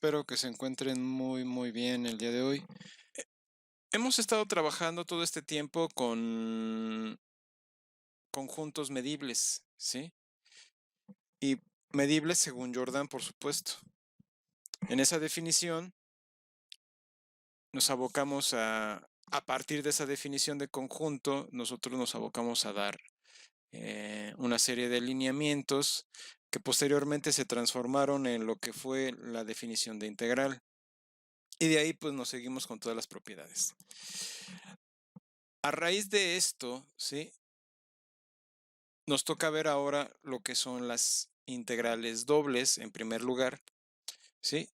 Espero que se encuentren muy bien el día de hoy. Hemos estado trabajando todo este tiempo con conjuntos medibles, ¿sí? Y medibles según Jordan, por supuesto. En esa definición nos abocamos a partir de esa definición de conjunto, nosotros nos abocamos a dar una serie de lineamientos que posteriormente se transformaron en lo que fue la definición de integral. Y de ahí pues nos seguimos con todas las propiedades. A raíz de esto, ¿sí? Nos toca ver ahora lo que son las integrales dobles en primer lugar, ¿sí?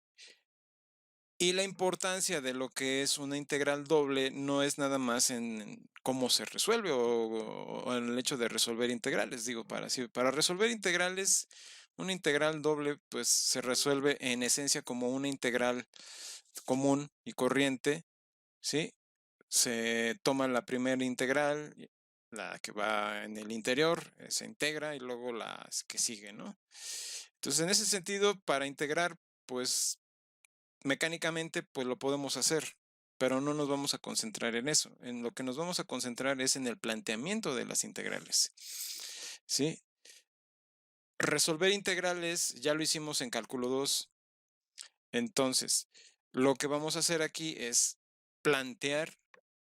Y la importancia de lo que es una integral doble no es nada más en cómo se resuelve o en el hecho de resolver integrales. Digo, para resolver integrales, una integral doble pues se resuelve en esencia como una integral común y corriente, ¿sí? Se toma la primera integral, la que va en el interior, se integra y luego las que siguen, ¿no? Entonces, en ese sentido, para integrar, pues mecánicamente, pues lo podemos hacer, pero no nos vamos a concentrar en eso. En lo que nos vamos a concentrar es en el planteamiento de las integrales, ¿sí? Resolver integrales ya lo hicimos en cálculo 2. Entonces, lo que vamos a hacer aquí es plantear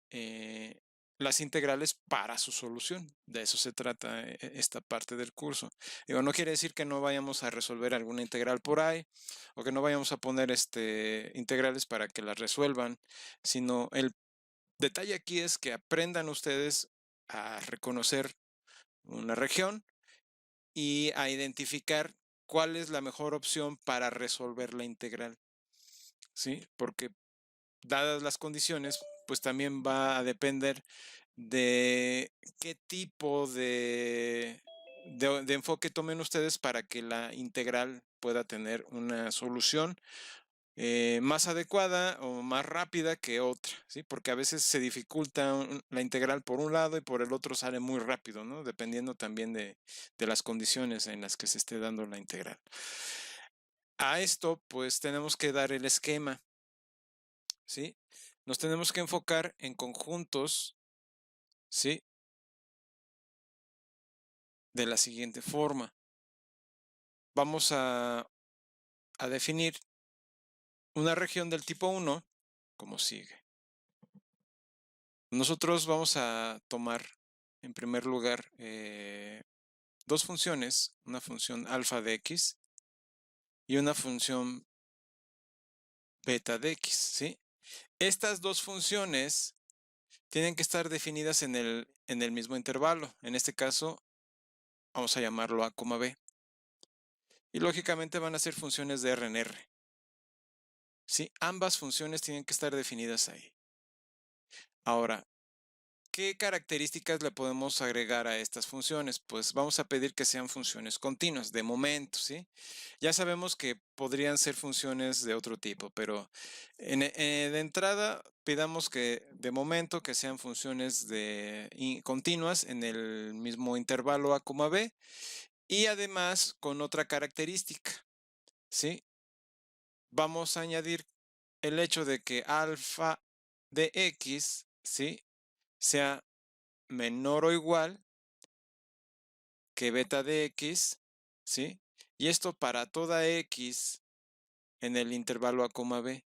eh, las integrales para su solución. De eso se trata esta parte del curso. Digo, no quiere decir que no vayamos a resolver alguna integral por ahí o que no vayamos a poner integrales para que las resuelvan, sino el detalle aquí es que aprendan ustedes a reconocer una región y a identificar cuál es la mejor opción para resolver la integral, ¿sí? Porque dadas las condiciones, pues también va a depender de qué tipo de enfoque tomen ustedes para que la integral pueda tener una solución más adecuada o más rápida que otra, ¿sí? Porque a veces se dificulta la integral por un lado y por el otro sale muy rápido, ¿no? Dependiendo también de las condiciones en las que se esté dando la integral. A esto, pues tenemos que dar el esquema, ¿sí? Nos tenemos que enfocar en conjuntos, ¿sí? De la siguiente forma. Vamos a definir una región del tipo 1 como sigue. Nosotros vamos a tomar en primer lugar dos funciones, una función alfa de x y una función beta de x, ¿sí? Estas dos funciones tienen que estar definidas en el mismo intervalo. En este caso, vamos a llamarlo a, b. Y lógicamente van a ser funciones de R en R. ¿Sí? Ambas funciones tienen que estar definidas ahí. Ahora, ¿qué características le podemos agregar a estas funciones? Pues vamos a pedir que sean funciones continuas, de momento, ¿sí? Ya sabemos que podrían ser funciones de otro tipo, pero de entrada pidamos que de momento que sean funciones continuas en el mismo intervalo a, b y además con otra característica, ¿sí? Vamos a añadir el hecho de que alfa de x, ¿sí? Sea menor o igual que beta de x, ¿sí? Y esto para toda x en el intervalo a, b.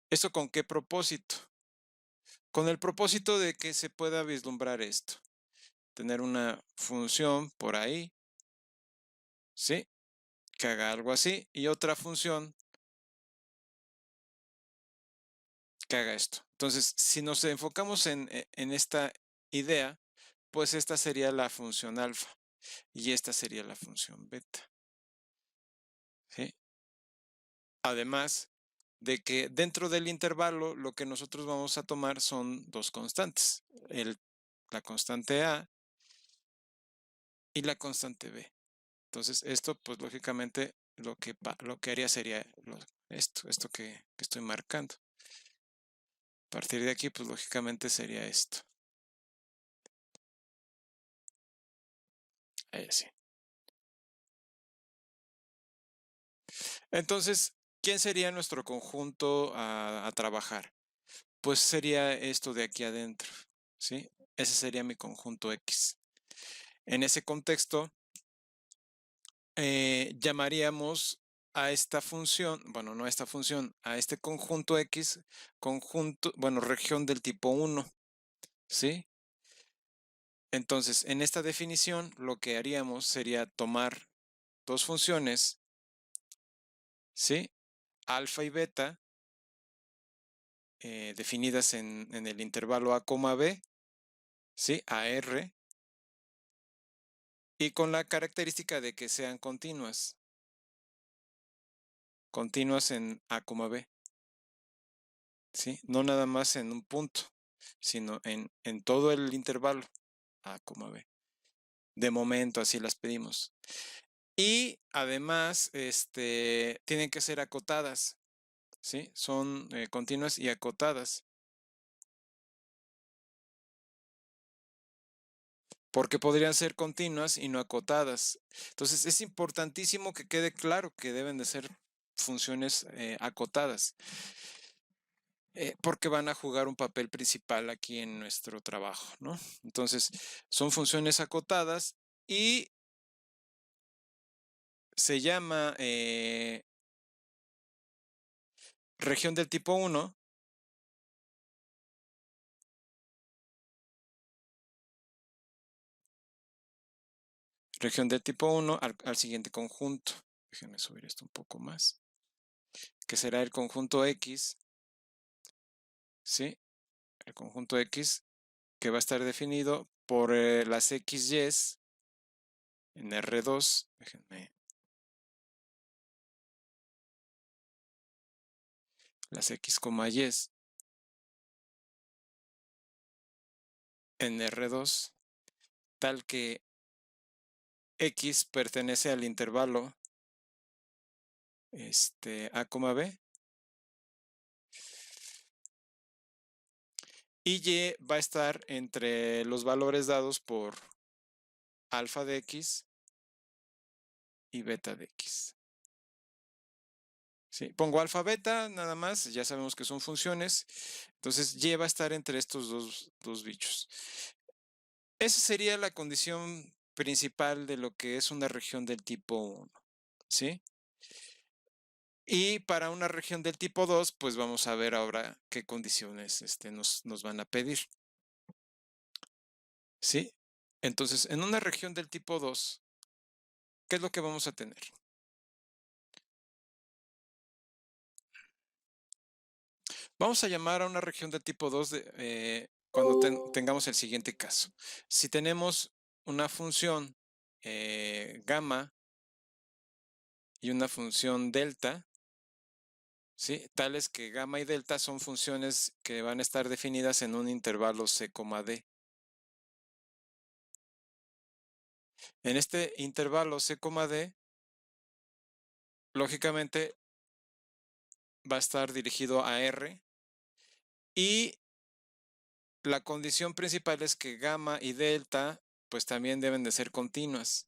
¿Esto con qué propósito? Con el propósito de que se pueda vislumbrar esto. Tener una función por ahí, ¿sí? Que haga algo así y otra función que haga esto. Entonces, si nos enfocamos en esta idea, pues esta sería la función alfa y esta sería la función beta, ¿sí? Además de que dentro del intervalo lo que nosotros vamos a tomar son dos constantes, la constante A y la constante B. Entonces esto pues lógicamente lo que haría sería esto que estoy marcando. A partir de aquí pues lógicamente sería esto. Ahí sí. Entonces, ¿quién sería nuestro conjunto a trabajar? Pues sería esto de aquí adentro, ¿sí? Ese sería mi conjunto X. En ese contexto, llamaríamos a esta función, bueno, no a esta función, a este conjunto X, conjunto, bueno, región del tipo 1, ¿sí? Entonces, en esta definición, lo que haríamos sería tomar dos funciones, ¿sí? Alfa y beta, definidas en el intervalo A, B, ¿sí? AR, y con la característica de que sean continuas, continuas en A, B, ¿sí? No nada más en un punto, sino en todo el intervalo A, B. De momento así las pedimos. Y además, tienen que ser acotadas, ¿sí? Son continuas y acotadas. Porque podrían ser continuas y no acotadas. Entonces es importantísimo que quede claro que deben de ser funciones acotadas, porque van a jugar un papel principal aquí en nuestro trabajo, ¿no? Entonces son funciones acotadas y se llama región del tipo 1. Región del tipo 1 al siguiente conjunto. Déjenme subir esto un poco más. Que será el conjunto X, ¿sí? El conjunto X que va a estar definido por las XYs en R2. Déjenme. Las X, Y's en R2, tal que X pertenece al intervalo A, B, y Y va a estar entre los valores dados por alfa de X y beta de X. ¿Sí? Pongo alfa, beta, nada más, ya sabemos que son funciones, entonces Y va a estar entre estos dos bichos. Esa sería la condición principal de lo que es una región del tipo 1, ¿sí? Y para una región del tipo 2, pues vamos a ver ahora qué condiciones nos van a pedir, ¿sí? Entonces, en una región del tipo 2, ¿qué es lo que vamos a tener? Vamos a llamar a una región del tipo 2 cuando tengamos el siguiente caso. Si tenemos una función gamma y una función delta, ¿sí? Tales que gamma y delta son funciones que van a estar definidas en un intervalo C, D. En este intervalo C, D, lógicamente va a estar dirigido a R y la condición principal es que gamma y delta pues también deben de ser continuas,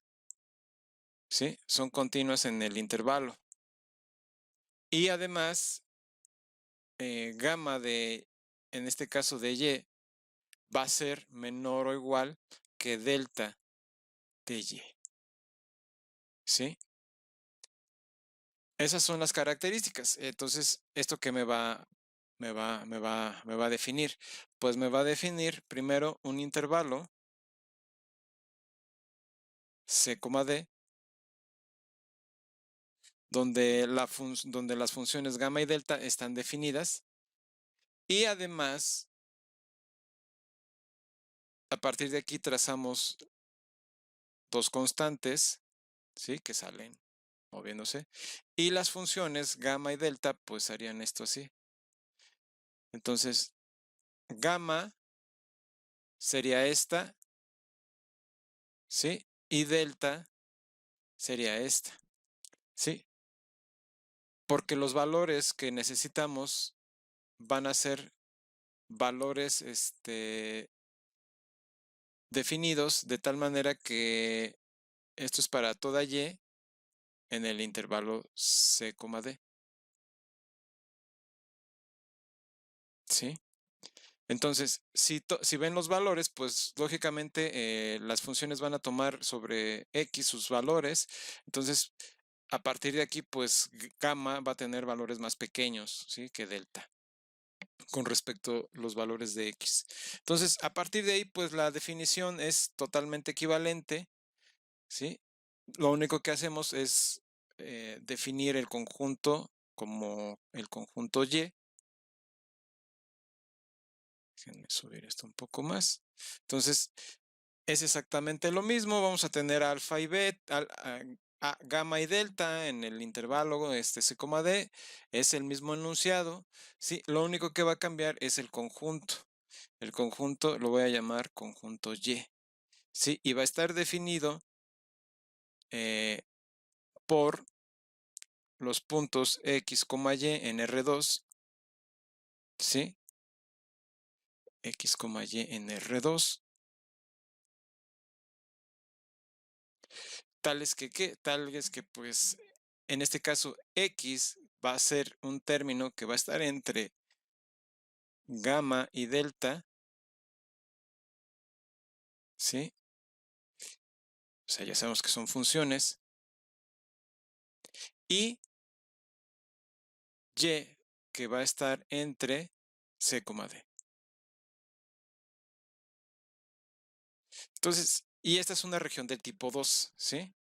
¿sí? Son continuas en el intervalo. Y además, gamma en este caso de Y, va a ser menor o igual que delta de Y, ¿sí? Esas son las características. Entonces, ¿esto qué me va a definir? Pues me va a definir primero un intervalo C, D, donde las funciones gamma y delta están definidas. Y además, a partir de aquí trazamos dos constantes, ¿sí? Que salen moviéndose. Y las funciones gamma y delta, pues harían esto así. Entonces, gamma sería esta, ¿sí? Y delta sería esta, ¿sí? Porque los valores que necesitamos van a ser valores definidos de tal manera que esto es para toda Y en el intervalo C, D. ¿Sí? Entonces, si ven los valores, pues lógicamente las funciones van a tomar sobre X sus valores. Entonces, a partir de aquí, pues gamma va a tener valores más pequeños, ¿sí? Que delta con respecto a los valores de X. Entonces, a partir de ahí, pues la definición es totalmente equivalente, ¿sí? Lo único que hacemos es definir el conjunto como el conjunto Y. Déjenme subir esto un poco más. Entonces, es exactamente lo mismo. Vamos a tener alfa y beta, gamma y delta en el intervalo C, D. Es el mismo enunciado. Sí, lo único que va a cambiar es el conjunto. El conjunto lo voy a llamar conjunto Y. Sí, y va a estar definido por los puntos X, Y en R2. ¿Sí? X, Y en R2. Tales que pues en este caso X va a ser un término que va a estar entre gamma y delta, ¿sí? O sea, ya sabemos que son funciones. Y Y que va a estar entre C, D. Entonces, y esta es una región del tipo 2, ¿sí?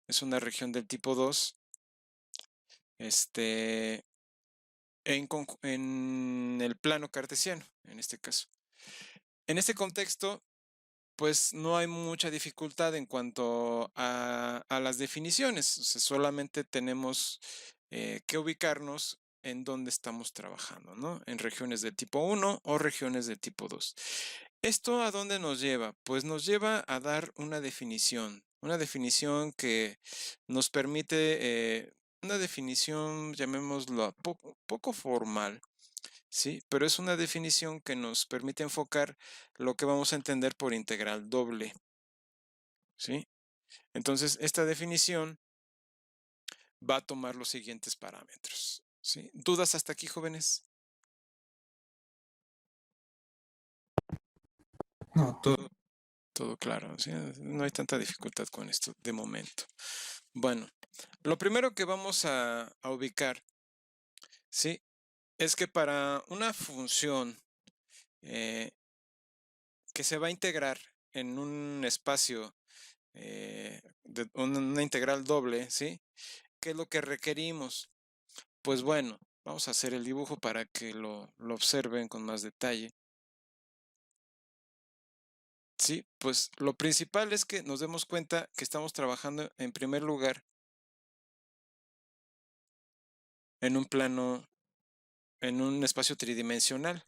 Es una región del tipo 2, en el plano cartesiano, en este caso. En este contexto, pues no hay mucha dificultad en cuanto a las definiciones. O sea, solamente tenemos que ubicarnos en dónde estamos trabajando, ¿no? En regiones de tipo 1 o regiones de tipo 2. ¿Esto a dónde nos lleva? Pues nos lleva a dar una definición que nos permite, una definición, llamémoslo poco formal, ¿sí? Pero es una definición que nos permite enfocar lo que vamos a entender por integral doble, ¿sí? Entonces, esta definición va a tomar los siguientes parámetros, ¿sí? ¿Dudas hasta aquí, jóvenes? No, todo claro, ¿sí? No hay tanta dificultad con esto de momento. Bueno, lo primero que vamos a ubicar, ¿sí? Es que para una función que se va a integrar en un espacio de una integral doble, ¿sí? ¿Qué es lo que requerimos? Pues bueno, vamos a hacer el dibujo para que lo observen con más detalle. Sí, pues lo principal es que nos demos cuenta que estamos trabajando en primer lugar en un plano, en un espacio tridimensional.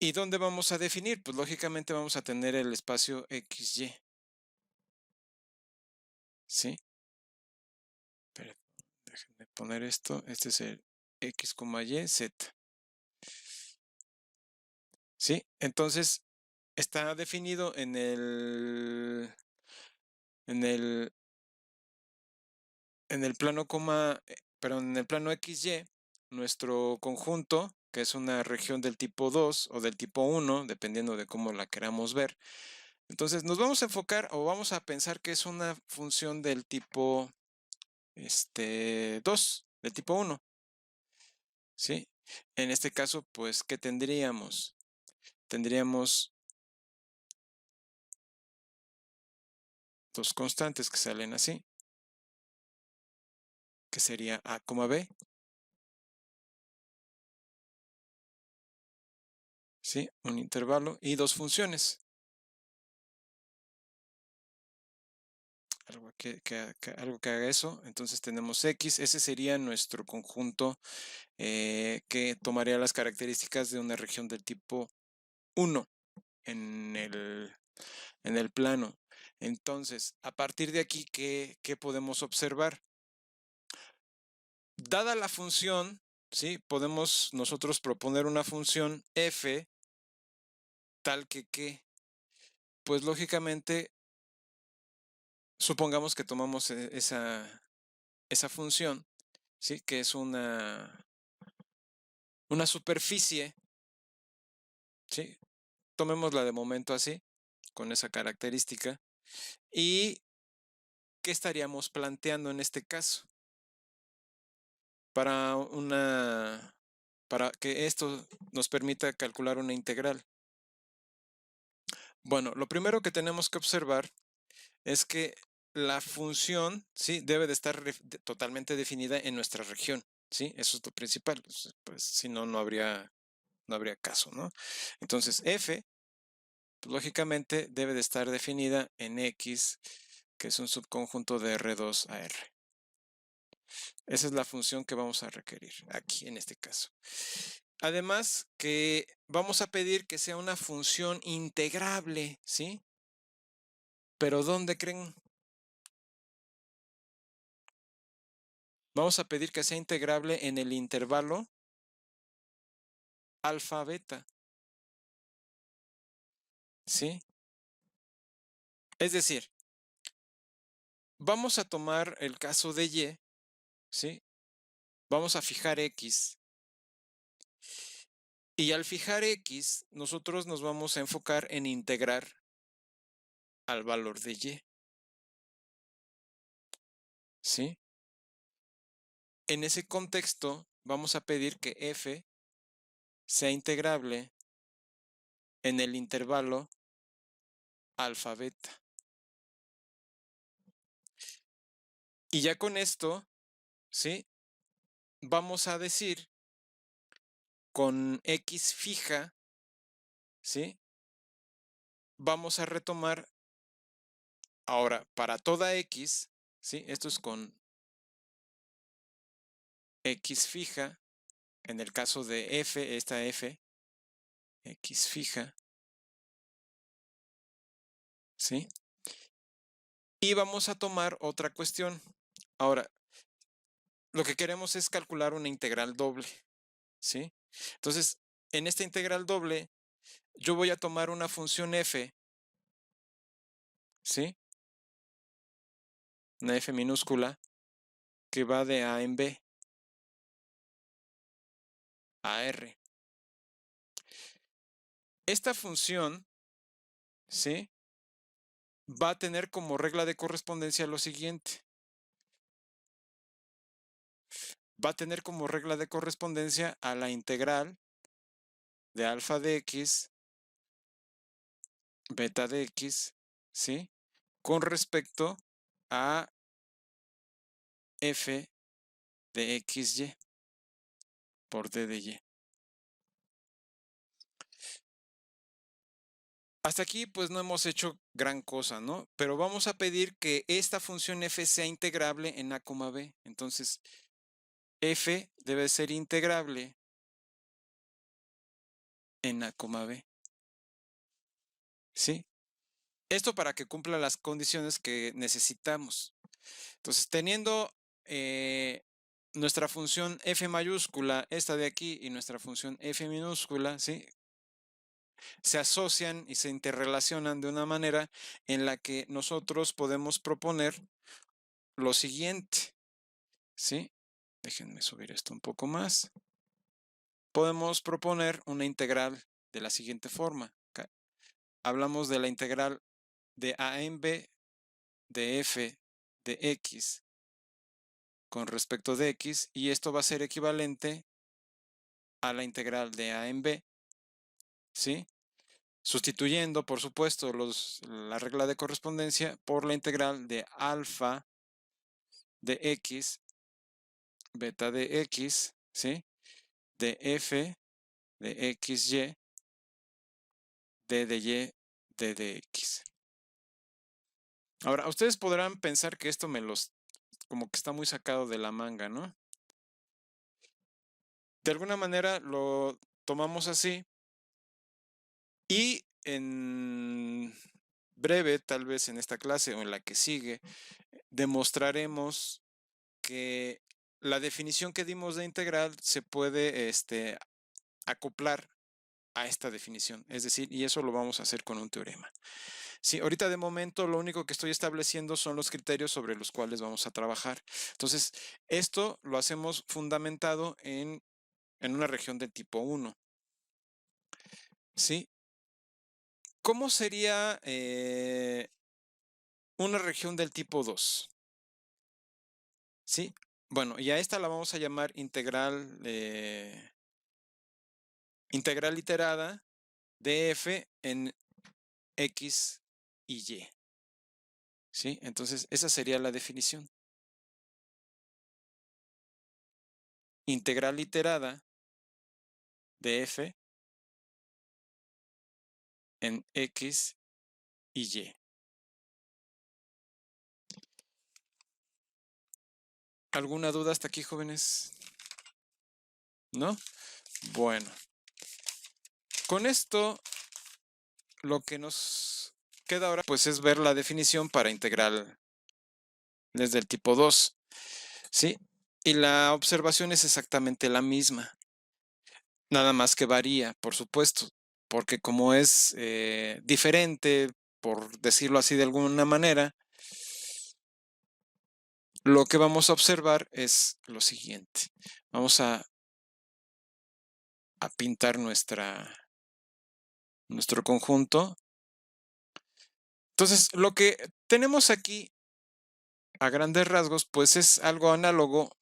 ¿Y dónde vamos a definir? Pues lógicamente vamos a tener el espacio XY. ¿Sí? Pero déjenme poner esto. Este es el X, Y, Z. ¿Sí? Entonces está definido en el, en el plano pero en el plano XY, nuestro conjunto, que es una región del tipo 2 o del tipo 1, dependiendo de cómo la queramos ver. Entonces nos vamos a enfocar o vamos a pensar que es una función del tipo 2, del tipo 1, ¿sí? En este caso, pues, ¿qué tendríamos? Tendríamos dos constantes que salen así, que sería A, B, ¿sí? Un intervalo y dos funciones. Algo que haga eso. Entonces tenemos X, ese sería nuestro conjunto que tomaría las características de una región del tipo 1 en el plano. Entonces, a partir de aquí, ¿qué podemos observar? Dada la función, ¿sí? Podemos nosotros proponer una función f tal que, pues lógicamente Supongamos que tomamos esa función, ¿sí? Que es una superficie, ¿sí? Tomémosla de momento así, con esa característica. ¿Y qué estaríamos planteando en este caso? Para para que esto nos permita calcular una integral. Bueno, lo primero que tenemos que observar es que la función, ¿sí? Debe de estar totalmente definida en nuestra región, ¿sí? Eso es lo principal, pues si no, no habría caso, ¿no? Entonces, f, pues, lógicamente, debe de estar definida en x, que es un subconjunto de R2 a R. Esa es la función que vamos a requerir aquí en este caso. Además que vamos a pedir que sea una función integrable, ¿sí? Pero ¿dónde creen? Vamos a pedir que sea integrable en el intervalo alfa beta, ¿sí? Es decir, vamos a tomar el caso de y, ¿sí? Vamos a fijar x. Y al fijar x, nosotros nos vamos a enfocar en integrar al valor de y, ¿sí? En ese contexto, vamos a pedir que f sea integrable en el intervalo alfa beta. Y ya con esto, ¿sí? Vamos a decir con x fija, ¿sí? Vamos a retomar ahora para toda x, ¿sí? Esto es con x fija, en el caso de f, esta f, x fija, ¿sí? Y vamos a tomar otra cuestión. Ahora, lo que queremos es calcular una integral doble, ¿sí? Entonces, en esta integral doble, yo voy a tomar una función f, ¿sí? Una f minúscula que va de a en b a r. Esta función, ¿sí? Va a tener como regla de correspondencia lo siguiente. Va a tener como regla de correspondencia a la integral de alfa de x, beta de x, ¿sí? Con respecto a f de xy por d de y. Hasta aquí pues no hemos hecho gran cosa, ¿no? Pero vamos a pedir que esta función f sea integrable en a, b. Entonces, f debe ser integrable en a, b. ¿Sí? Esto para que cumpla las condiciones que necesitamos. Entonces, teniendo nuestra función f mayúscula, esta de aquí, y nuestra función f minúscula, ¿sí? Se asocian y se interrelacionan de una manera en la que nosotros podemos proponer lo siguiente, ¿sí? Déjenme subir esto un poco más. Podemos proponer una integral de la siguiente forma. Hablamos de la integral de a en b de f de x con respecto de x, y esto va a ser equivalente a la integral de a en b, ¿sí? Sustituyendo, por supuesto, la regla de correspondencia por la integral de alfa de x, beta de x, ¿sí? De f de xy, d de y, d de x. Ahora, ustedes podrán pensar que esto como que está muy sacado de la manga, ¿no? De alguna manera lo tomamos así y en breve, tal vez en esta clase o en la que sigue, demostraremos que la definición que dimos de integral se puede acoplar a esta definición. Es decir, y eso lo vamos a hacer con un teorema. Sí, ahorita de momento lo único que estoy estableciendo son los criterios sobre los cuales vamos a trabajar. Entonces, esto lo hacemos fundamentado en una región de tipo 1. ¿Sí? ¿Cómo sería una región del tipo 2? ¿Sí? Bueno, y a esta la vamos a llamar integral iterada de f en x y y. ¿Sí? Entonces, esa sería la definición. Integral iterada de f en x y y. ¿Alguna duda hasta aquí, jóvenes? ¿No? Bueno. Con esto, lo que nos queda ahora pues es ver la definición para integrales del tipo 2. ¿Sí? Y la observación es exactamente la misma. Nada más que varía, por supuesto, porque como es diferente, por decirlo así de alguna manera, lo que vamos a observar es lo siguiente. Vamos a pintar nuestro conjunto. Entonces, lo que tenemos aquí a grandes rasgos, pues es algo análogo.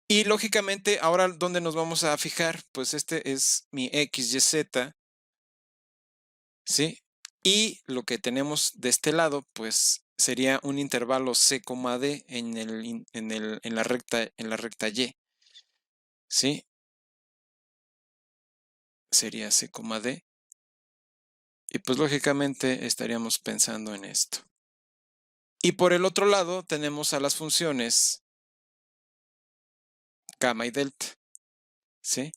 Y lógicamente, ahora, ¿dónde nos vamos a fijar? Pues este es mi x, y, z, ¿sí? Y lo que tenemos de este lado, pues sería un intervalo c, d en la recta y, ¿sí? Sería c, d. Y pues lógicamente estaríamos pensando en esto. Y por el otro lado tenemos a las funciones gamma y delta, ¿sí?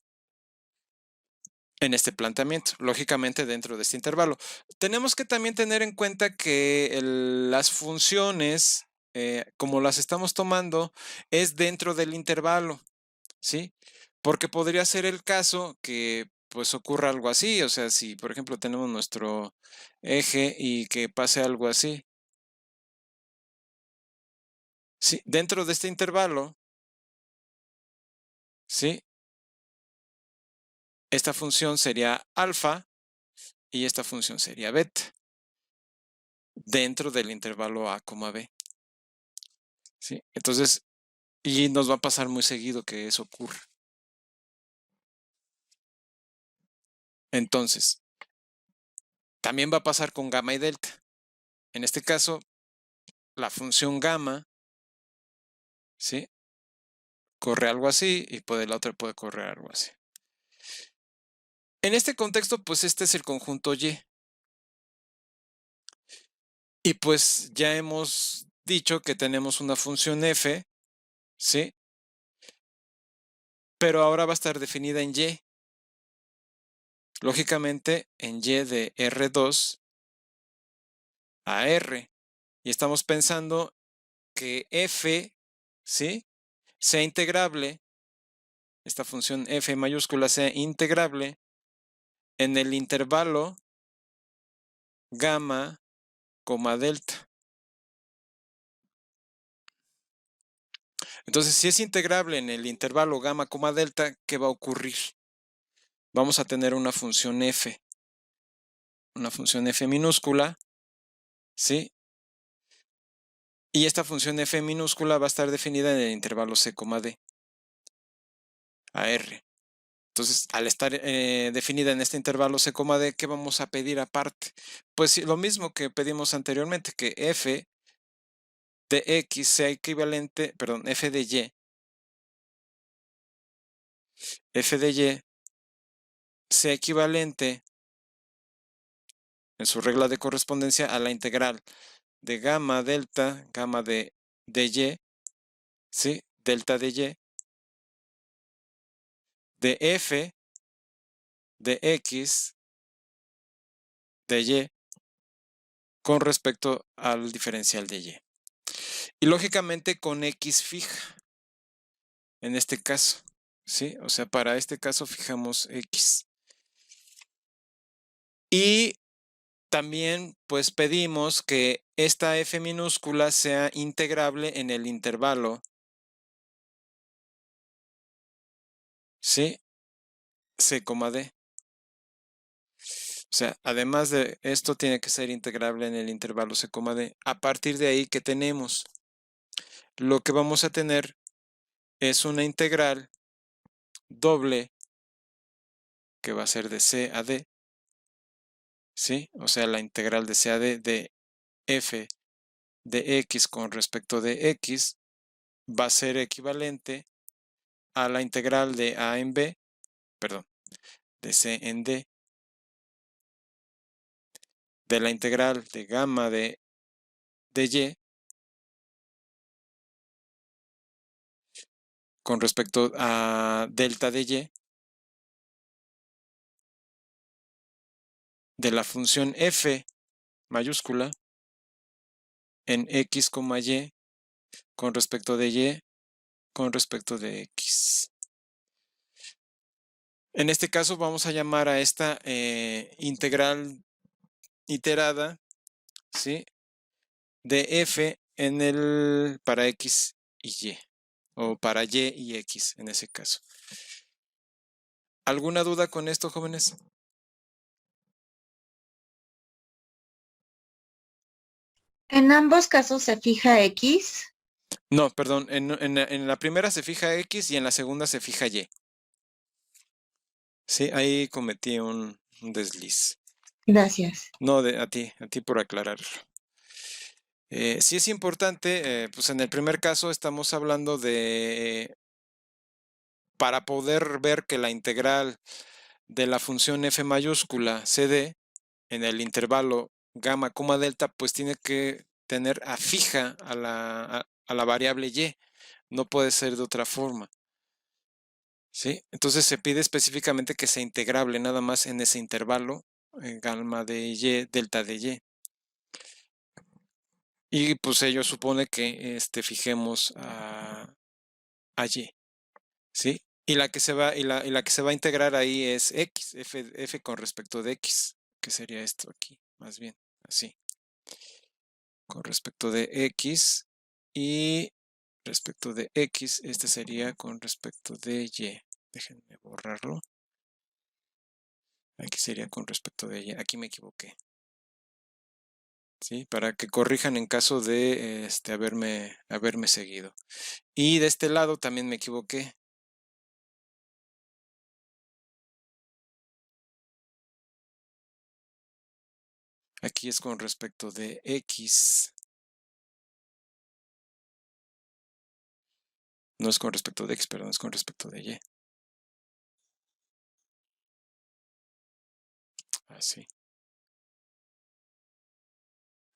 En este planteamiento, lógicamente dentro de este intervalo. Tenemos que también tener en cuenta que las funciones, como las estamos tomando, es dentro del intervalo, ¿sí? Porque podría ser el caso que pues ocurra algo así, o sea, si por ejemplo tenemos nuestro eje y que pase algo así. Sí, dentro de este intervalo, ¿sí? Esta función sería alfa y esta función sería beta dentro del intervalo a, b. ¿Sí? Entonces, y nos va a pasar muy seguido que eso ocurra. Entonces, también va a pasar con gamma y delta. En este caso, la función gamma, ¿sí? Corre algo así y la otra puede correr algo así. En este contexto, pues este es el conjunto Y. Y pues ya hemos dicho que tenemos una función f, ¿sí? Pero ahora va a estar definida en Y. Lógicamente, en Y de R2 a R. Y estamos pensando que f, ¿sí? Sea integrable, esta función f mayúscula sea integrable en el intervalo gamma, delta. Entonces, si es integrable en el intervalo gamma, delta, ¿qué va a ocurrir? Vamos a tener una función f minúscula, ¿sí? Y esta función f minúscula va a estar definida en el intervalo c, d a r. Entonces, al estar definida en este intervalo c, d, ¿qué vamos a pedir aparte? Pues lo mismo que pedimos anteriormente, que f de x sea equivalente, perdón, f de y sea equivalente en su regla de correspondencia a la integral de gamma delta, gamma de y, ¿sí? Delta de y, de f de x de y con respecto al diferencial de y. Y lógicamente con x fija, en este caso. ¿sí? O sea, para este caso fijamos X. Y también pues pedimos que esta f minúscula sea integrable en el intervalo, ¿sí? C, D. O sea, además de esto tiene que ser integrable en el intervalo C, D. A partir de ahí, ¿qué tenemos? Lo que vamos a tener es una integral doble que va a ser de C a D, ¿sí? O sea, la integral de C a D de f de x con respecto de x va a ser equivalente a la integral de a en b, perdón, de c en d, de la integral de gamma de y con respecto a delta de y, de la función f mayúscula en x, y con respecto de y con respecto de x. En este caso vamos a llamar a esta integral iterada, ¿sí? De f en el para x y y, o para y x en ese caso. ¿Alguna duda con esto, jóvenes? En ambos casos se fija X. No, perdón, en la primera se fija x y en la segunda se fija y. Sí, ahí cometí un desliz. Gracias. No, a ti por aclararlo. Sí es importante, pues en el primer caso estamos hablando de, para poder ver que la integral de la función f mayúscula cd en el intervalo gamma, delta, pues tiene que tener a fija a la variable y, no puede ser de otra forma. ¿Sí? Entonces se pide específicamente que sea integrable nada más en ese intervalo, gamma de y, delta de y. Y pues ello supone que fijemos a y, ¿sí? Y la que se va, y la que se va a integrar ahí es x, f con respecto de x, que sería esto aquí, más bien, así, con respecto de x, y respecto de x, este sería con respecto de y. Déjenme borrarlo. Aquí sería con respecto de y. Aquí me equivoqué. ¿Sí? Para que corrijan en caso de haberme seguido. Y de este lado también me equivoqué. Aquí es con respecto de x. No es con respecto de x, perdón, es con respecto de y. Así.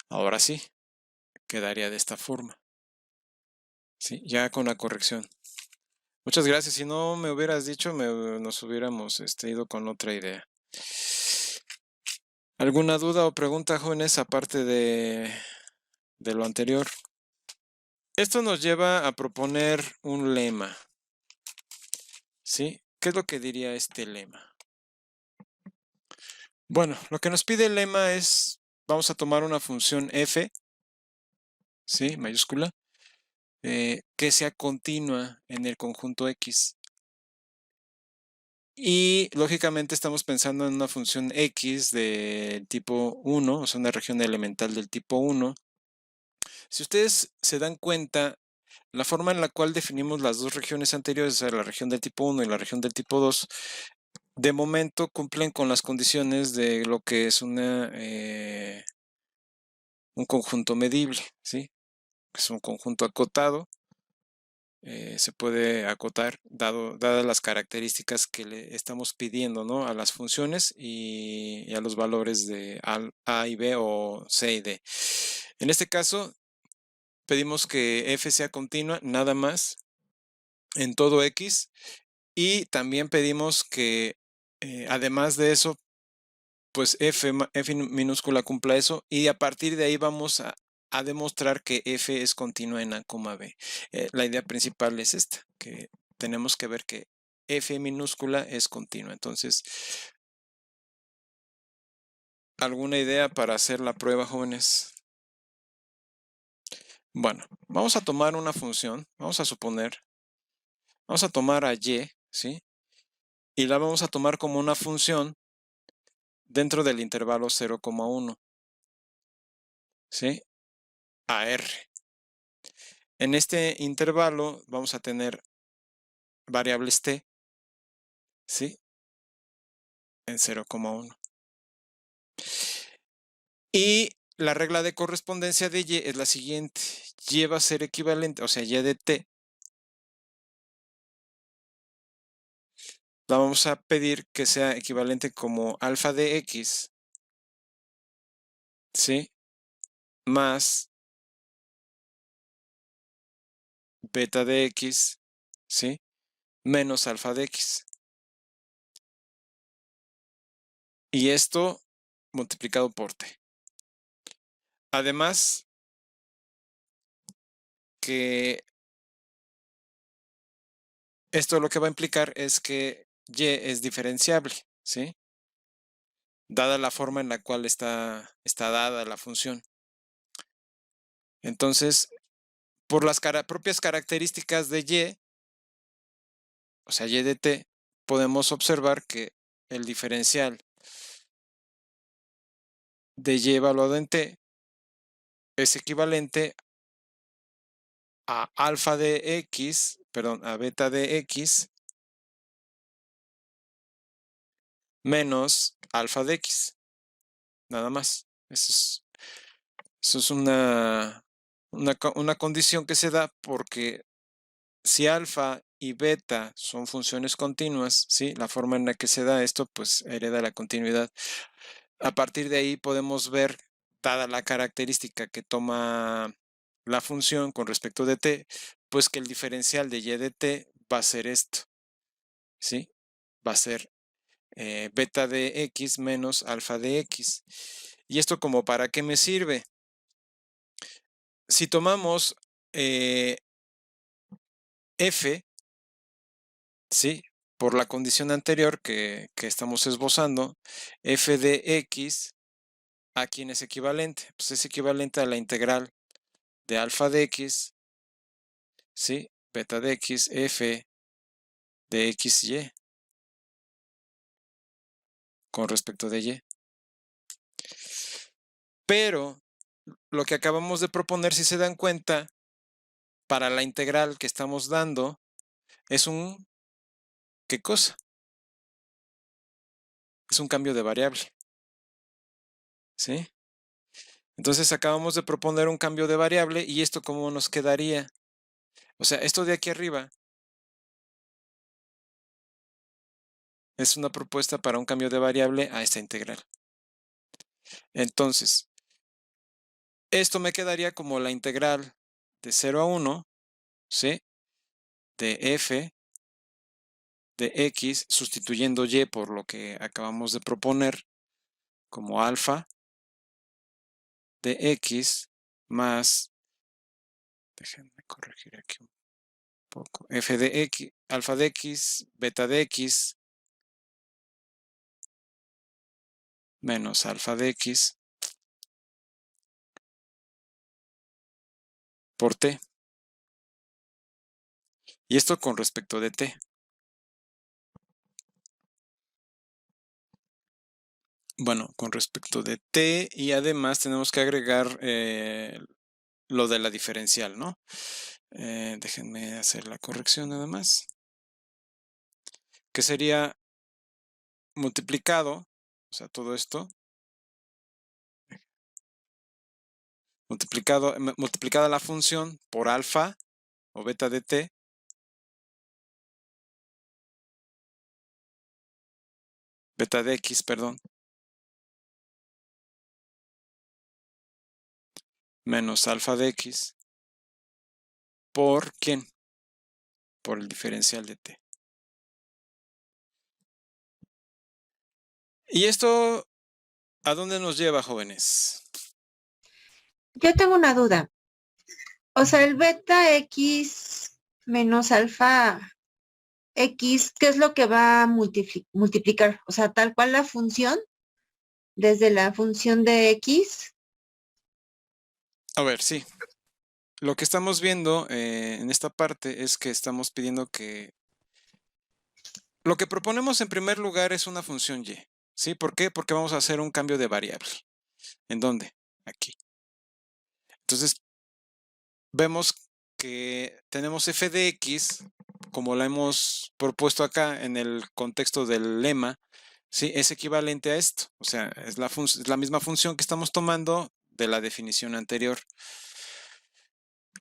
Ahora sí, quedaría de esta forma. ¿Sí? Ya con la corrección. Muchas gracias. Si no me hubieras dicho, nos hubiéramos ido con otra idea. ¿Alguna duda o pregunta, jóvenes, aparte de lo anterior? Esto nos lleva a proponer un lema. ¿Sí? ¿Qué es lo que diría este lema? Bueno, lo que nos pide el lema es, vamos a tomar una función f, ¿sí? Mayúscula, que sea continua en el conjunto x. Y lógicamente estamos pensando en una función x del tipo 1, o sea, una región elemental del tipo 1. Si ustedes se dan cuenta, la forma en la cual definimos las dos regiones anteriores, o sea, la región del tipo 1 y la región del tipo 2, de momento cumplen con las condiciones de lo que es un conjunto medible, ¿sí? Es un conjunto acotado, se puede acotar dadas las características que le estamos pidiendo, ¿no? A las funciones y a los valores de A y B o C y D. En este caso, pedimos que f sea continua nada más en todo x y también pedimos que además de eso pues f minúscula cumpla eso y a partir de ahí vamos a demostrar que f es continua en a, b. La idea principal es esta, que tenemos que ver que f minúscula es continua. Entonces, ¿alguna idea para hacer la prueba, jóvenes? Bueno, vamos a tomar una función, vamos a tomar a y, ¿sí? Y la vamos a tomar como una función dentro del intervalo 0,1, ¿sí? A r. En este intervalo vamos a tener variables t, ¿sí? En 0,1. Y la regla de correspondencia de y es la siguiente. Y va a ser equivalente, o sea, y de t, la vamos a pedir que sea equivalente como alfa de x, ¿sí? Más beta de x, ¿sí? Menos alfa de x. Y esto multiplicado por t. Además, que esto lo que va a implicar es que y es diferenciable, ¿sí? Dada la forma en la cual está dada la función. Entonces, por las propias características de y, o sea, y de t, podemos observar que el diferencial de y evaluado en t es equivalente a alfa de x, perdón, a beta de x menos alfa de x. Nada más. Eso es una condición que se da porque si alfa y beta son funciones continuas, ¿sí? La forma en la que se da esto, pues hereda la continuidad. A partir de ahí podemos ver, dada la característica que toma la función con respecto de t, pues que el diferencial de y de t va a ser esto, ¿sí? Va a ser beta de x menos alfa de x. ¿Y esto como para qué me sirve? Si tomamos f, ¿sí? Por la condición anterior que estamos esbozando, f de x, ¿a quién es equivalente? Pues es equivalente a la integral de alfa de x, ¿sí? Beta de x, f de xy, con respecto de y. Pero lo que acabamos de proponer, si se dan cuenta, para la integral que estamos dando, es un, ¿qué cosa? Es un cambio de variable, ¿sí? Entonces acabamos de proponer un cambio de variable y esto cómo nos quedaría. O sea, esto de aquí arriba es una propuesta para un cambio de variable a esta integral. Entonces, esto me quedaría como la integral de 0 a 1, ¿sí? De f de x sustituyendo y por lo que acabamos de proponer como alfa de x más, déjenme corregir aquí un poco, f de x, alfa de x, beta de x menos alfa de x por t. Y esto con respecto de t. Bueno, con respecto de t y además tenemos que agregar lo de la diferencial, ¿no? Déjenme hacer la corrección nada más. Que sería multiplicado, o sea, todo esto, multiplicada la función por alfa o beta de t, beta de x, perdón, menos alfa de x, ¿por quién? Por el diferencial de t. ¿Y esto a dónde nos lleva, jóvenes? Yo tengo una duda. O sea, el beta X menos alfa, X, ¿qué es lo que va a multiplicar? O sea, tal cual la función, desde la función de X. A ver, sí. Lo que estamos viendo en esta parte es que estamos pidiendo que... Lo que proponemos en primer lugar es una función y. ¿Sí? ¿Por qué? Porque vamos a hacer un cambio de variable. ¿En dónde? Aquí. Entonces, vemos que tenemos f de x, como la hemos propuesto acá en el contexto del lema, ¿sí? Es equivalente a esto. O sea, es la misma función que estamos tomando de la definición anterior.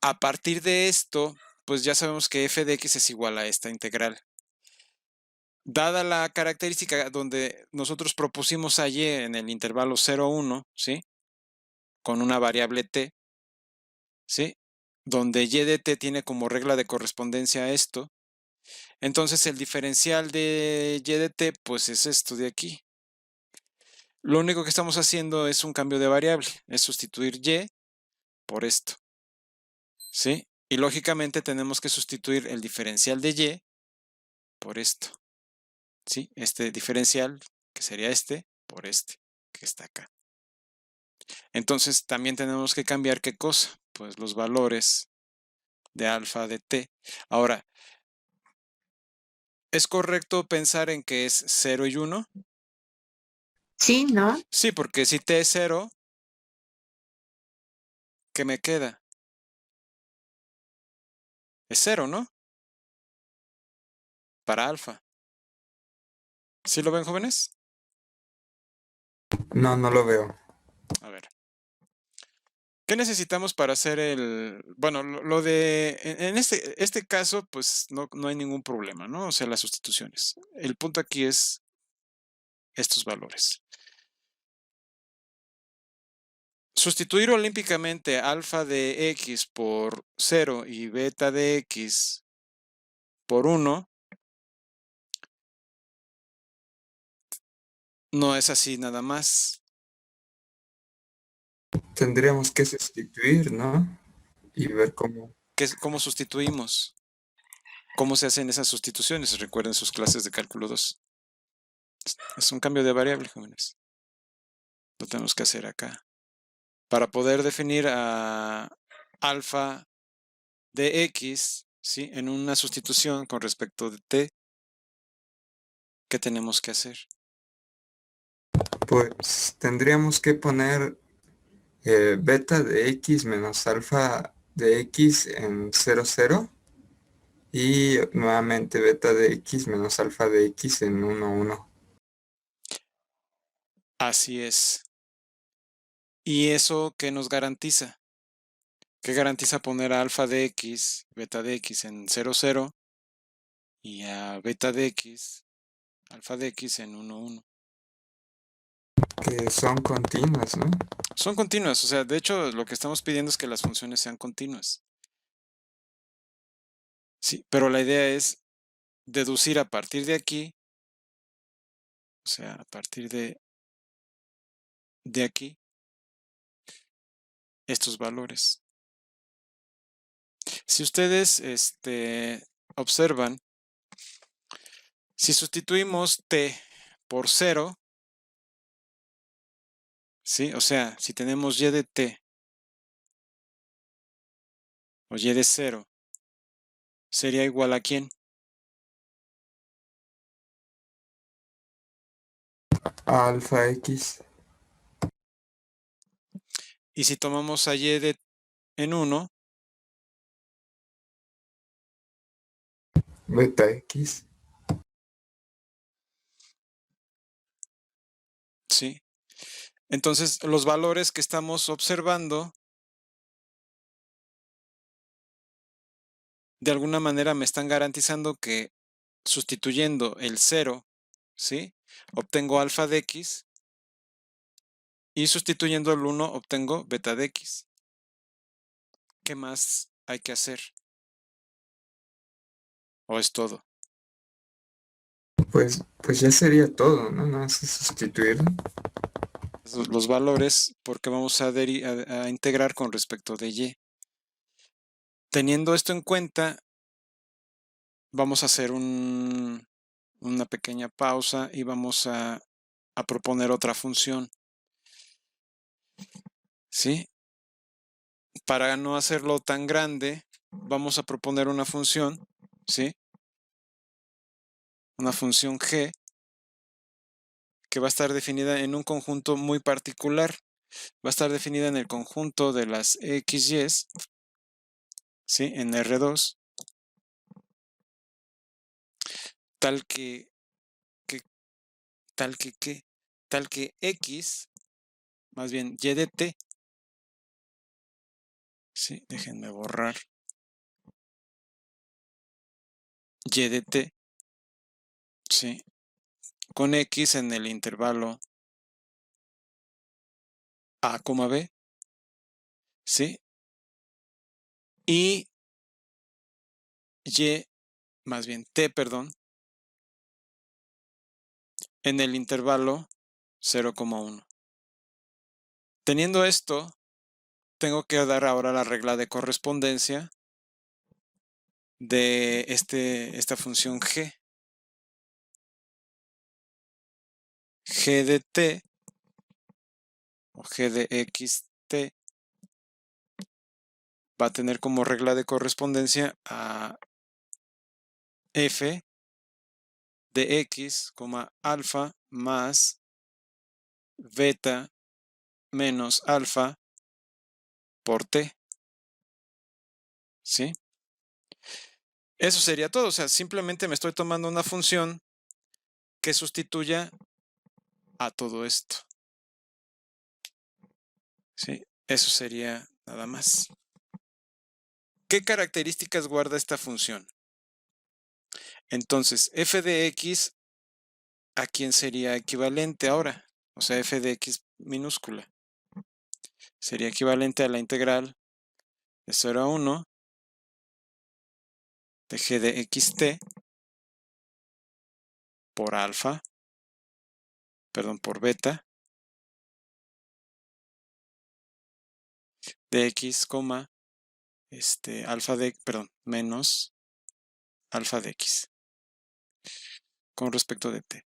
A partir de esto, pues ya sabemos que f de x es igual a esta integral. Dada la característica donde nosotros propusimos a y en el intervalo 0, 1, ¿sí? Con una variable t, ¿sí? Donde y de t tiene como regla de correspondencia esto, entonces el diferencial de y de t, pues es esto de aquí. Lo único que estamos haciendo es un cambio de variable, es sustituir y por esto, ¿sí? Y lógicamente tenemos que sustituir el diferencial de y por esto, ¿sí? Este diferencial, que sería este, por este, que está acá. Entonces también tenemos que cambiar qué cosa, pues los valores de alfa de t. Ahora, ¿es correcto pensar en que es 0 y 1? Sí, ¿no? Sí, porque si t es 0, ¿qué me queda? Es 0, ¿no? Para alfa. ¿Sí lo ven, jóvenes? No, no lo veo. A ver. ¿Qué necesitamos para hacer el... Bueno, lo de... En este caso, pues no hay ningún problema, ¿no? O sea, las sustituciones. El punto aquí es estos valores. Sustituir olímpicamente alfa de x por 0 y beta de x por 1 no es así nada más. Tendríamos que sustituir, ¿no? Y ver cómo. ¿Cómo sustituimos? ¿Cómo se hacen esas sustituciones? Recuerden sus clases de cálculo 2. Es un cambio de variable, jóvenes. Lo tenemos que hacer acá. Para poder definir a alfa de x, ¿sí? En una sustitución con respecto de t, ¿qué tenemos que hacer? Pues tendríamos que poner beta de x menos alfa de x en 0, 0 y nuevamente beta de x menos alfa de x en 1, 1. Así es. ¿Y eso qué nos garantiza? ¿Qué garantiza poner a alfa de x, beta de x en 0, 0 y a beta de x, alfa de x en 1, 1? Que son continuas, ¿no? Son continuas, o sea, de hecho lo que estamos pidiendo es que las funciones sean continuas. Sí, pero la idea es deducir a partir de aquí, o sea, a partir de aquí, estos valores. Si ustedes observan, si sustituimos t por 0, ¿sí? O sea, si tenemos y de t o y de 0, sería igual a ¿quién? Alfa x, Y si tomamos a y en 1, beta x. ¿sí? Entonces, los valores que estamos observando, de alguna manera me están garantizando que sustituyendo el 0, ¿sí? Obtengo alfa de x y sustituyendo el 1 obtengo beta de x. ¿Qué más hay que hacer? ¿O es todo? Pues ya sería todo, ¿no? Nada más es sustituir. Los valores porque vamos a integrar con respecto de y. Teniendo esto en cuenta, vamos a hacer una pequeña pausa y vamos a proponer otra función. ¿Sí? Para no hacerlo tan grande, vamos a proponer una función, ¿sí? Una función g que va a estar definida en un conjunto muy particular. Va a estar definida en el conjunto de las XYs, ¿sí? En R2, tal que X, más bien Y de T, ¿sí? Déjenme borrar Y de T, ¿sí? Con X en el intervalo A, B, ¿sí? Y Y, más bien T, perdón, en el intervalo 0,1. Teniendo esto, tengo que dar ahora la regla de correspondencia de esta función g. G de t o g de xt va a tener como regla de correspondencia a f de x, alfa más beta menos alfa por t. ¿Sí? Eso sería todo. O sea, simplemente me estoy tomando una función que sustituya a todo esto. ¿Sí? Eso sería nada más. ¿Qué características guarda esta función? Entonces, f de x, ¿a quién sería equivalente ahora? O sea, f de x minúscula. Sería equivalente a la integral de 0 a 1 de g de xt por alfa, perdón, por beta de x, alfa de, perdón, menos alfa de x con respecto de t.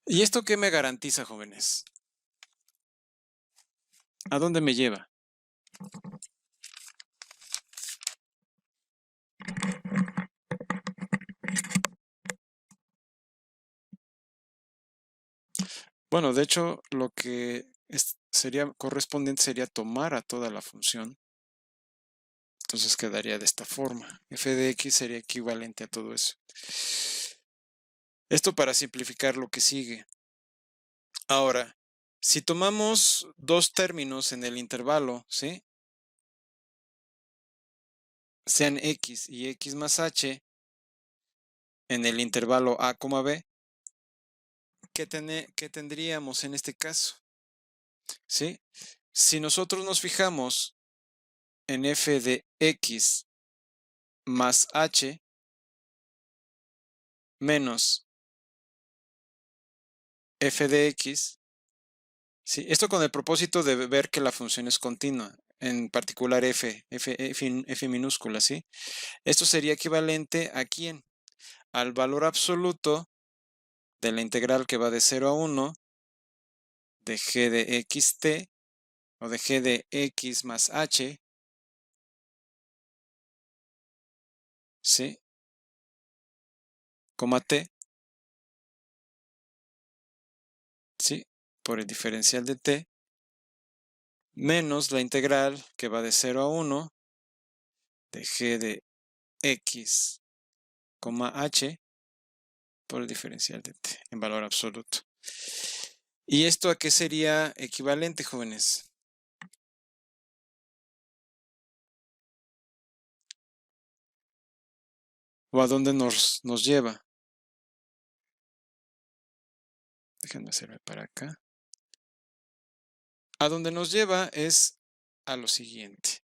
¿Y esto qué me garantiza, jóvenes? ¿A dónde me lleva? Bueno, de hecho, lo que sería correspondiente sería tomar a toda la función. Entonces quedaría de esta forma. F de x sería equivalente a todo eso. Esto para simplificar lo que sigue. Ahora, si tomamos dos términos en el intervalo, ¿sí? Sean x y x más h en el intervalo a, b, ¿qué tendríamos en este caso? ¿Sí? Si nosotros nos fijamos en f de x más h menos f de x, ¿sí? Esto con el propósito de ver que la función es continua, en particular f minúscula, ¿sí? Esto sería equivalente ¿a quién? Al valor absoluto de la integral que va de 0 a 1 de g de xt o de g de x más h, ¿sí? Coma t, ¿sí? Por el diferencial de t, menos la integral que va de 0 a 1 de g de x, h por el diferencial de t en valor absoluto. ¿Y esto a qué sería equivalente, jóvenes? ¿O a dónde nos lleva? Déjenme hacerme para acá. A dónde nos lleva es a lo siguiente.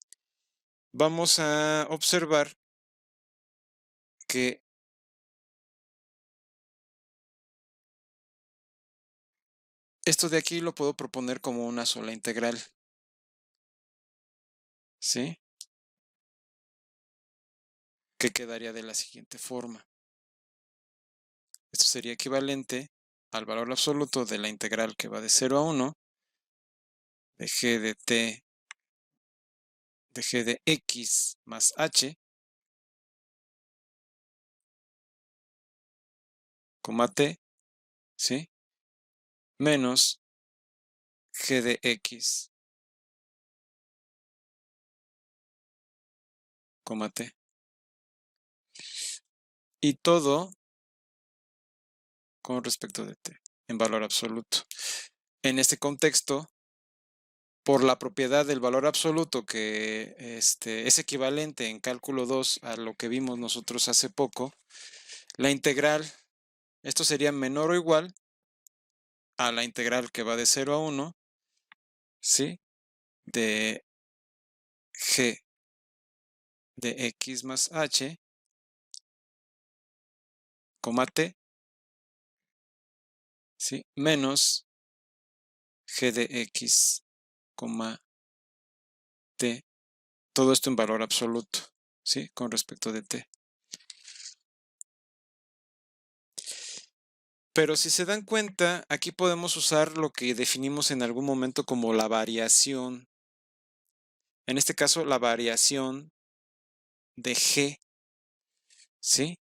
Vamos a observar que esto de aquí lo puedo proponer como una sola integral. ¿Sí? que quedaría de la siguiente forma. Esto sería equivalente al valor absoluto de la integral que va de 0 a 1 de g de t de g de x más h, t, ¿sí? Menos g de x, t. Y todo con respecto de t, en valor absoluto. En este contexto, por la propiedad del valor absoluto que es equivalente en cálculo 2 a lo que vimos nosotros hace poco, la integral, esto sería menor o igual a la integral que va de 0 a 1, ¿sí? De g de x más h, t, ¿sí? Menos g de x, t, todo esto en valor absoluto, ¿sí? Con respecto de t. Pero si se dan cuenta, aquí podemos usar lo que definimos en algún momento como la variación. En este caso, la variación de g, ¿sí?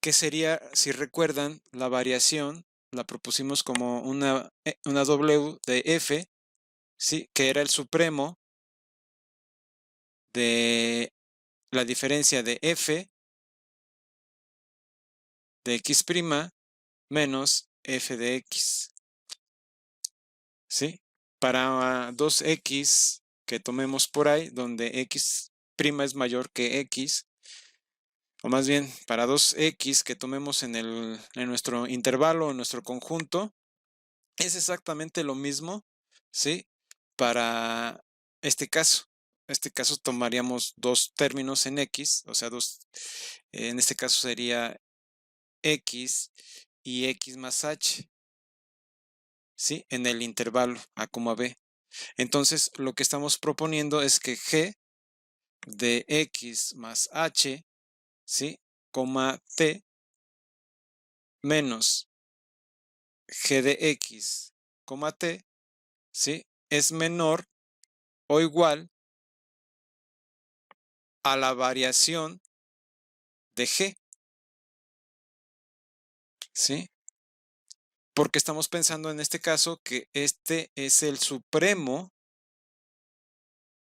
Que sería, si recuerdan, la variación la propusimos como una W de f, ¿sí? Que era el supremo de la diferencia de f de x' menos f de x, ¿sí? Para 2x que tomemos por ahí, donde x' es mayor que x, o más bien para 2x que tomemos en nuestro intervalo, en nuestro conjunto, es exactamente lo mismo, ¿sí? Para este caso. En este caso tomaríamos dos términos en x, o sea, en este caso sería x y x más h, ¿sí? En el intervalo a, b. Entonces, lo que estamos proponiendo es que g de x más h, ¿sí? T menos g de x, t, ¿sí? Es menor o igual a la variación de g, ¿sí? Porque estamos pensando en este caso que este es el supremo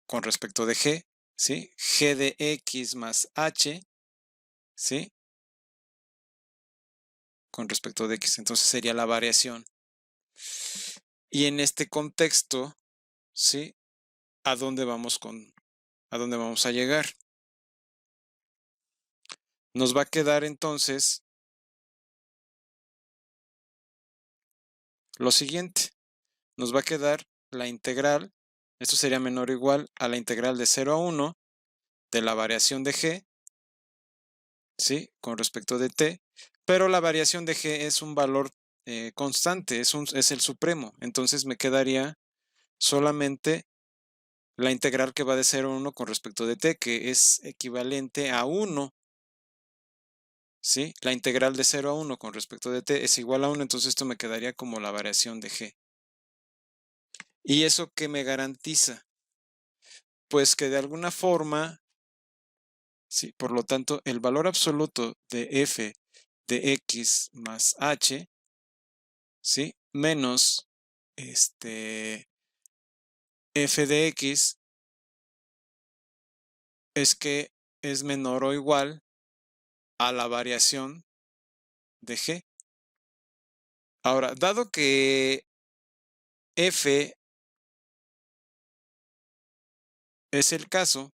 con respecto de g, ¿sí? G de x más h, ¿sí? Con respecto de x, entonces sería la variación. Y en este contexto, ¿sí? ¿A dónde vamos a llegar? Nos va a quedar entonces lo siguiente. Nos va a quedar la integral, esto sería menor o igual a la integral de 0 a 1 de la variación de g, ¿sí? Con respecto de t, pero la variación de g es un valor constante, es el supremo. Entonces me quedaría solamente la integral que va de 0 a 1 con respecto de t, que es equivalente a 1. ¿Sí? La integral de 0 a 1 con respecto de t es igual a 1, entonces esto me quedaría como la variación de g. ¿Y eso qué me garantiza? Pues que de alguna forma, ¿sí? Por lo tanto, el valor absoluto de f de x más h, ¿sí? Menos f de x es que es menor o igual a la variación de g. Ahora, dado que f es el caso,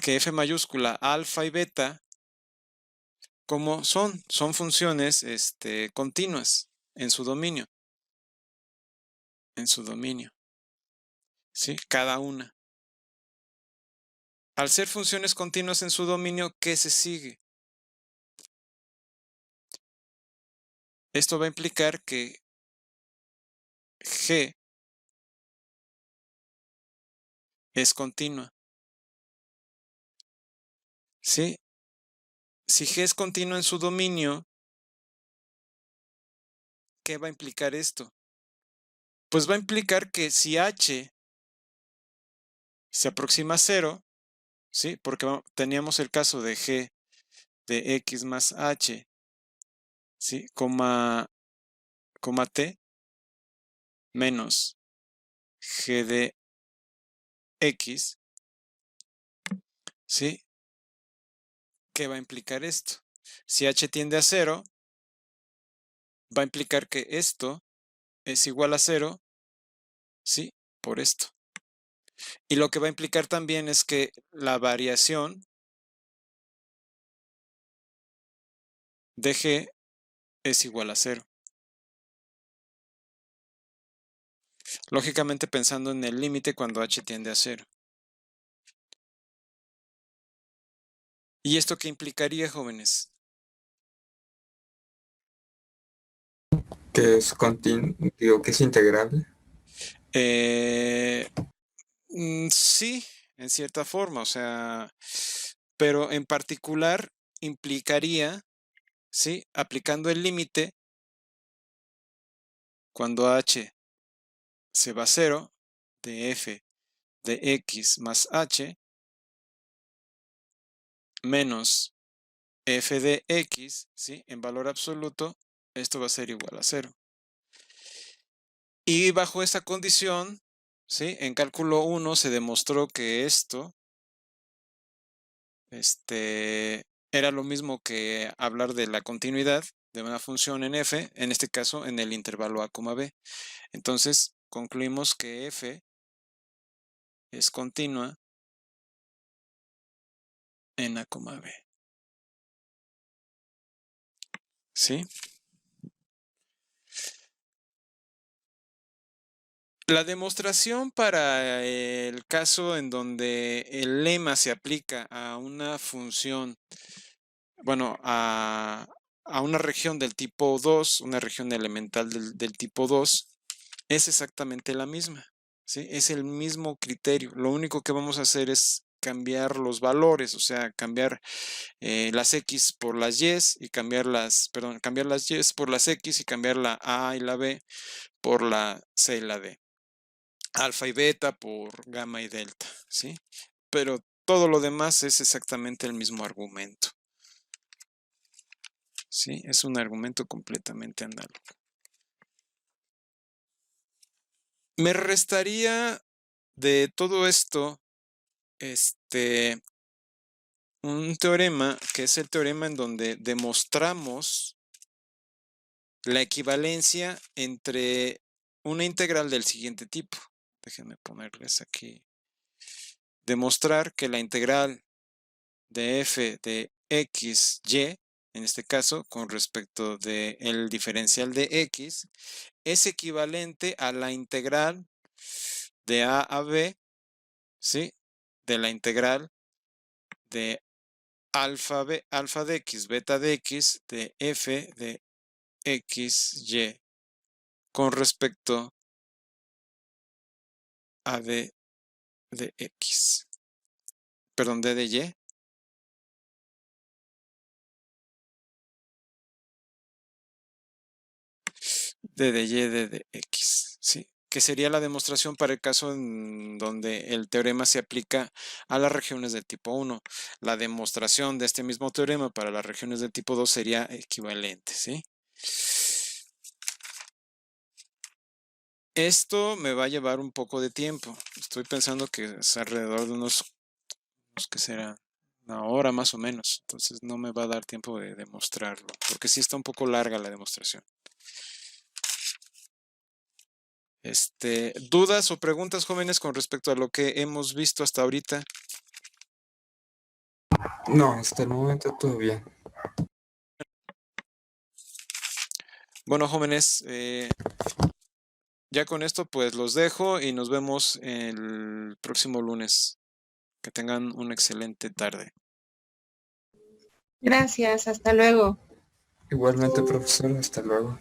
que f mayúscula, alfa y beta, como son funciones continuas en su dominio, ¿sí? Cada una. Al ser funciones continuas en su dominio, ¿qué se sigue? Esto va a implicar que g es continua. ¿Sí? Si G es continua en su dominio, ¿qué va a implicar esto? Pues va a implicar que si H se aproxima a 0, ¿sí? Porque teníamos el caso de G de X más H, ¿sí? Coma T menos G de X, ¿sí? ¿Qué va a implicar esto? Si H tiende a 0, va a implicar que esto es igual a 0, ¿sí? Por esto. Y lo que va a implicar también es que la variación de G es igual a 0. Lógicamente pensando en el límite cuando H tiende a 0. ¿Y esto qué implicaría, jóvenes? Que es digo que es integrable. Sí, en cierta forma, o sea, pero en particular implicaría, ¿sí? Aplicando el límite, cuando H se va a 0, de f de x más h, menos f de x, ¿sí? En valor absoluto, esto va a ser igual a 0. Y bajo esta condición, ¿sí? En cálculo 1 se demostró que esto era lo mismo que hablar de la continuidad de una función en f, en este caso en el intervalo a, b. Entonces, concluimos que f es continua en a, b. ¿Sí? La demostración para el caso en donde el lema se aplica a una función, bueno, a una región del tipo 2, una región elemental del tipo 2, es exactamente la misma, ¿sí? Es el mismo criterio. Lo único que vamos a hacer es cambiar los valores, o sea, cambiar las X por las Y y cambiar las Y por las X y cambiar la A y la B por la C y la D. Alfa y beta por gamma y delta, ¿sí? Pero todo lo demás es exactamente el mismo argumento, ¿sí? Es un argumento completamente análogo. Me restaría de todo esto, un teorema que es el teorema en donde demostramos la equivalencia entre una integral del siguiente tipo. Déjenme ponerles aquí. Demostrar que la integral de f de x, y, en este caso, con respecto del diferencial de x, es equivalente a la integral de a b, ¿sí? De la integral de alfa de x, beta de x, de f de x, y, con respecto a d de x. Perdón, d de y. D de y, d de x, ¿sí? Que sería la demostración para el caso en donde el teorema se aplica a las regiones del tipo 1. La demostración de este mismo teorema para las regiones del tipo 2 sería equivalente, ¿sí? Esto me va a llevar un poco de tiempo. Estoy pensando que es alrededor de unos que será una hora más o menos. Entonces no me va a dar tiempo de demostrarlo, porque sí está un poco larga la demostración. ¿Dudas o preguntas, jóvenes, con respecto a lo que hemos visto hasta ahorita? No, hasta el momento todo bien. Bueno, jóvenes, ya con esto pues los dejo y nos vemos el próximo lunes. Que tengan una excelente tarde. Gracias, hasta luego. Igualmente, profesor, hasta luego.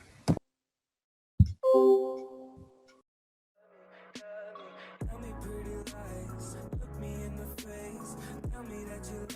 me that you